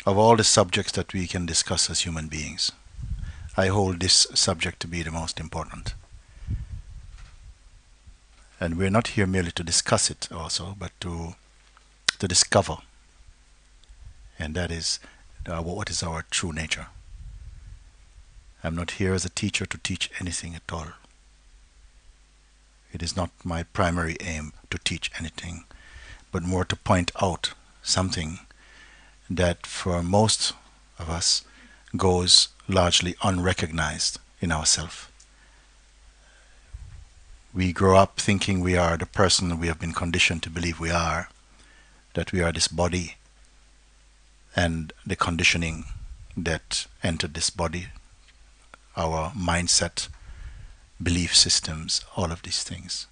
Of all the subjects that we can discuss as human beings, I hold this subject to be the most important. And we're not here merely to discuss it also, but to discover. And that is what is our true nature. I'm not here as a teacher to teach anything at all. It is not my primary aim to teach anything, but more to point out something that for most of us goes largely unrecognized in ourselves. We grow up thinking we are the person we have been conditioned to believe we are, that we are this body, and the conditioning that entered this body, our mindset, belief systems, all of these things.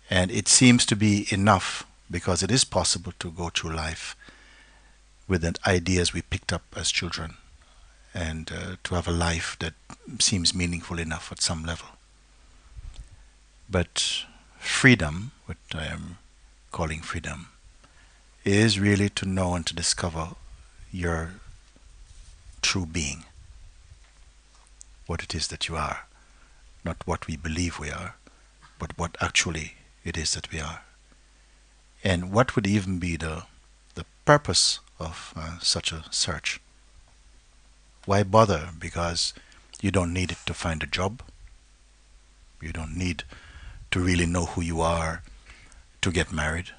And it seems to be enough because it is possible to go through life with the ideas we picked up as children and to have a life that seems meaningful enough at some level. But freedom, what I am calling freedom, is really to know and to discover your true being, what it is that you are, not what we believe we are, but what actually it is that we are. And what would even be the purpose of such a search? Why bother? Because you don't need it to find a job. You don't need to really know who you are, to get married,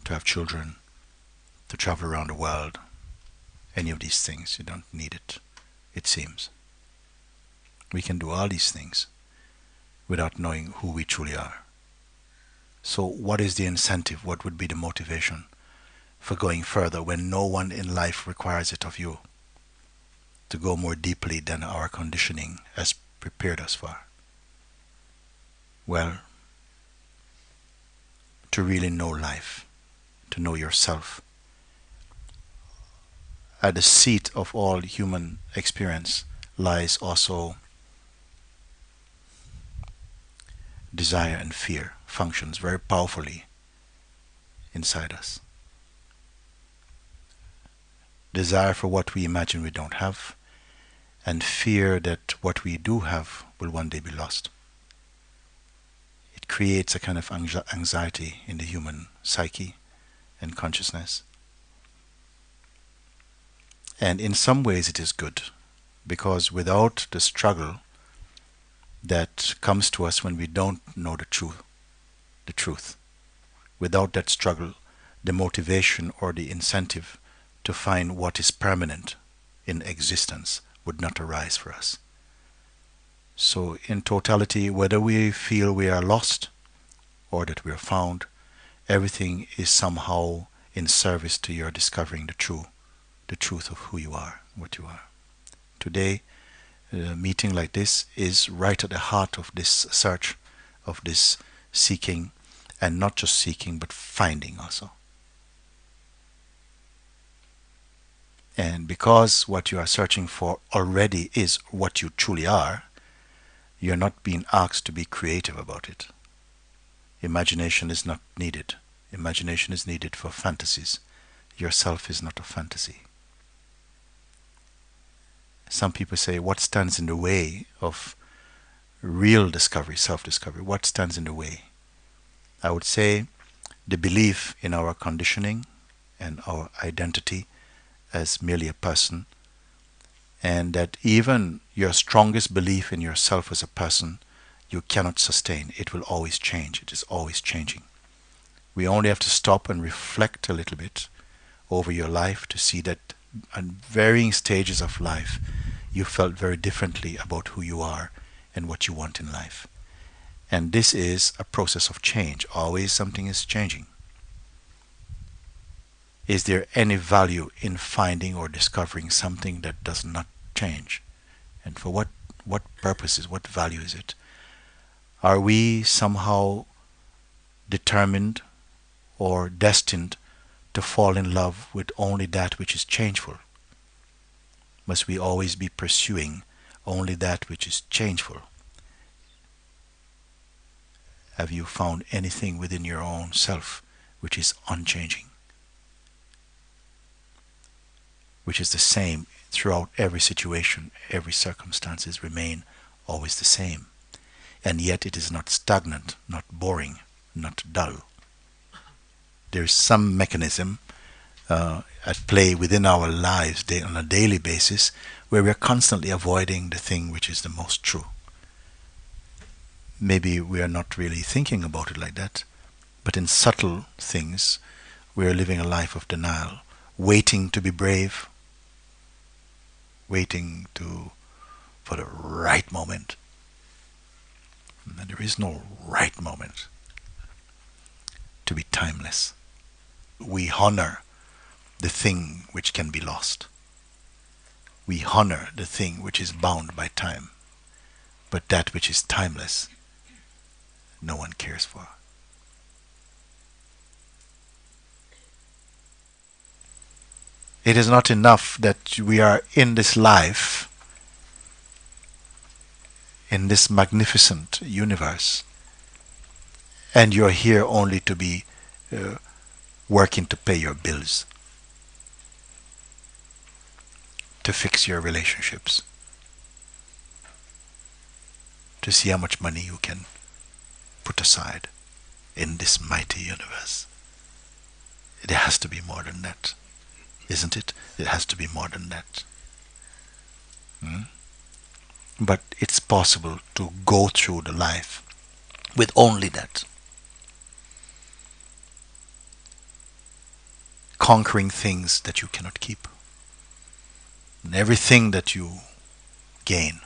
to have children, to travel around the world. Any of these things, you don't need it, it seems. We can do all these things without knowing who we truly are. So what is the incentive? What would be the motivation for going further when no one in life requires it of you to go more deeply than our conditioning has prepared us for? Well, to really know life, to know yourself. At the seat of all human experience lies also desire and fear, functions very powerfully inside us. Desire for what we imagine we don't have, and fear that what we do have will one day be lost. It creates a kind of anxiety in the human psyche and consciousness. And in some ways it is good, because without the struggle that comes to us when we don't know the truth, without that struggle, the motivation or the incentive to find what is permanent in existence would not arise for us. So in totality, whether we feel we are lost or that we are found, everything is somehow in service to your discovering the truth of who you are, what you are. Today, a meeting like this is right at the heart of this search, of this seeking, and not just seeking, but finding also. And because what you are searching for already is what you truly are, you're not being asked to be creative about it. Imagination is not needed. Imagination is needed for fantasies. Yourself is not a fantasy. Some people say, what stands in the way of real discovery, self-discovery? What stands in the way? I would say the belief in our conditioning and our identity as merely a person, and that even your strongest belief in yourself as a person, you cannot sustain. It will always change. It is always changing. We only have to stop and reflect a little bit over your life to see that at varying stages of life, you felt very differently about who you are and what you want in life. And this is a process of change. Always something is changing. Is there any value in finding or discovering something that does not change? And for what purposes, what value is it? Are we somehow determined or destined to fall in love with only that which is changeful? Must we always be pursuing only that which is changeful? Have you found anything within your own self which is unchanging? which is the same throughout every situation, every circumstances remain always the same. And yet it is not stagnant, not boring, not dull. There is some mechanism at play within our lives on a daily basis where we are constantly avoiding the thing which is the most true. Maybe we are not really thinking about it like that, but in subtle things we are living a life of denial, waiting to be brave, waiting for the right moment. And there is no right moment. To be timeless. We honor the thing which can be lost. We honor the thing which is bound by time. But that which is timeless, no one cares for. It is not enough that we are in this life, in this magnificent universe, and you're here only to be working to pay your bills, to fix your relationships, to see how much money you can put aside in this mighty universe. It has to be more than that, isn't it? It has to be more than that. But it's possible to go through the life with only that. Conquering things that you cannot keep. And everything that you gain,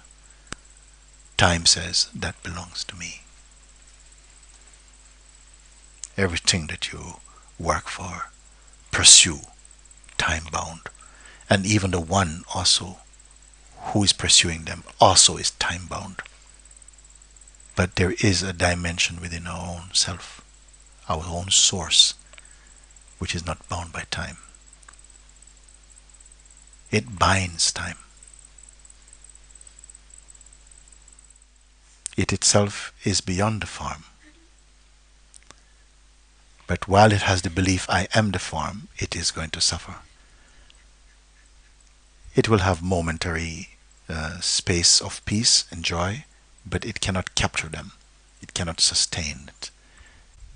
time says, that belongs to me. Everything that you work for, pursue, time bound. And even the one also who is pursuing them also is time bound. But there is a dimension within our own self, our own source, which is not bound by time. It binds time. It itself is beyond the form. But while it has the belief, I am the form, it is going to suffer. It will have momentary space of peace and joy, but it cannot capture them. It cannot sustain it.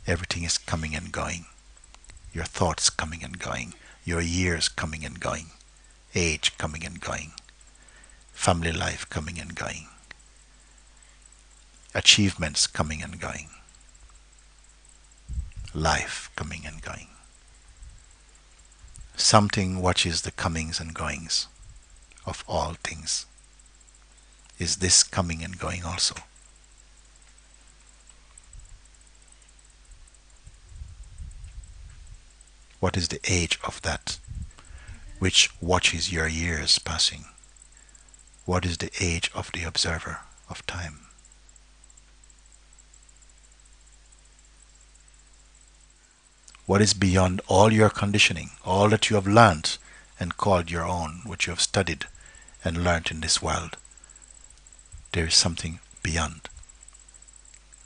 Everything is coming and going. Your thoughts coming and going. Your years coming and going. Age coming and going. Family life coming and going. Achievements coming and going. Life coming and going. Something watches the comings and goings of all things. Is this coming and going also? What is the age of that which watches your years passing? What is the age of the observer of time? What is beyond all your conditioning, all that you have learnt and called your own, what you have studied and learnt in this world? There is something beyond.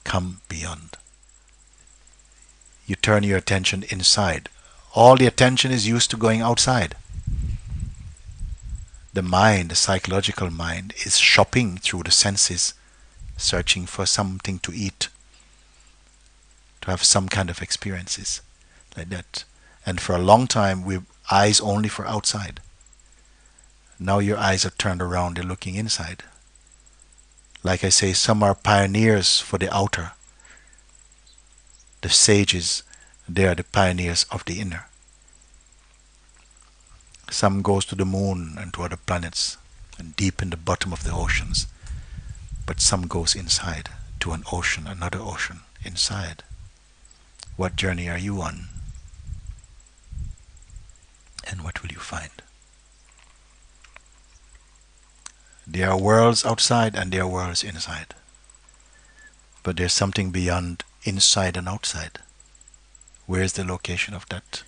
Come beyond. You turn your attention inside. All the attention is used to going outside. The mind, the psychological mind, is shopping through the senses, searching for something to eat, to have some kind of experiences like that. And for a long time, we eyes only for outside. Now your eyes are turned around, they're looking inside. Like I say, some are pioneers for the outer. The sages, they are the pioneers of the inner. Some goes to the moon and to other planets and deep in the bottom of the oceans. But some goes inside to an ocean, another ocean, inside. What journey are you on? And what will you find? There are worlds outside and there are worlds inside. But there's something beyond inside and outside. Where is the location of that?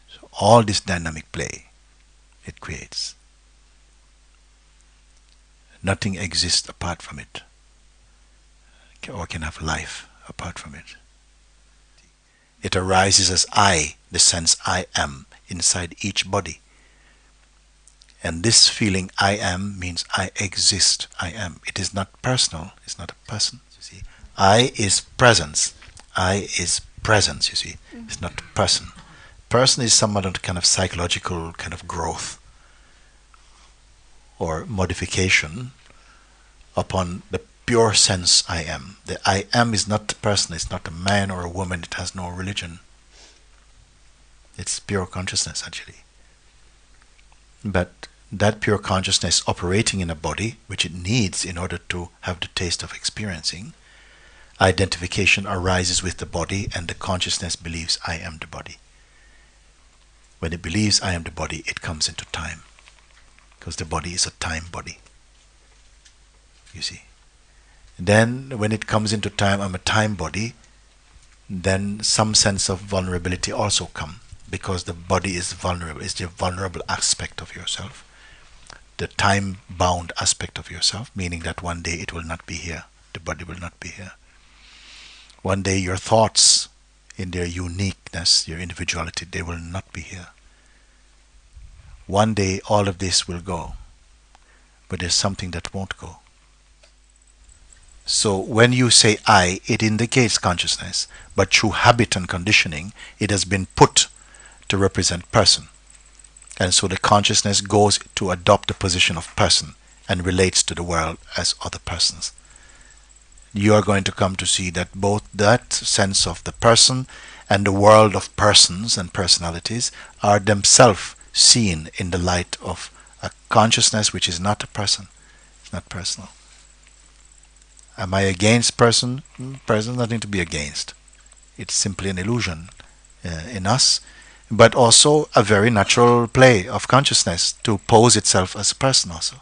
So all this dynamic play it creates. Nothing exists apart from it, or can have life apart from it. It arises as I, the sense I am, inside each body. And this feeling I am means I exist, I am. It is not personal, it's not a person, you see. I is presence. I is presence, you see. It's not a person. Person is some other kind of psychological kind of growth or modification upon the pure sense I am. The I am is not a person, it's not a man or a woman, it has no religion. It's pure consciousness, actually. But that pure consciousness operating in a body, which it needs in order to have the taste of experiencing, identification arises with the body, and the consciousness believes I am the body. When it believes I am the body, it comes into time, because the body is a time body, you see. Then when it comes into time, I'm a time body, then some sense of vulnerability also comes, because the body is vulnerable. It's the vulnerable aspect of yourself, the time-bound aspect of yourself, meaning that one day it will not be here. The body will not be here. One day your thoughts, in their uniqueness, your individuality, they will not be here. One day all of this will go, but there's something that won't go. So when you say I, it indicates consciousness, but through habit and conditioning, it has been put to represent person. And so the consciousness goes to adopt the position of person and relates to the world as other persons. You are going to come to see that both that sense of the person and the world of persons and personalities are themselves seen in the light of a consciousness which is not a person. It's not personal. Am I against person? Person is nothing to be against. It's simply an illusion in us, but also a very natural play of consciousness to pose itself as a person also.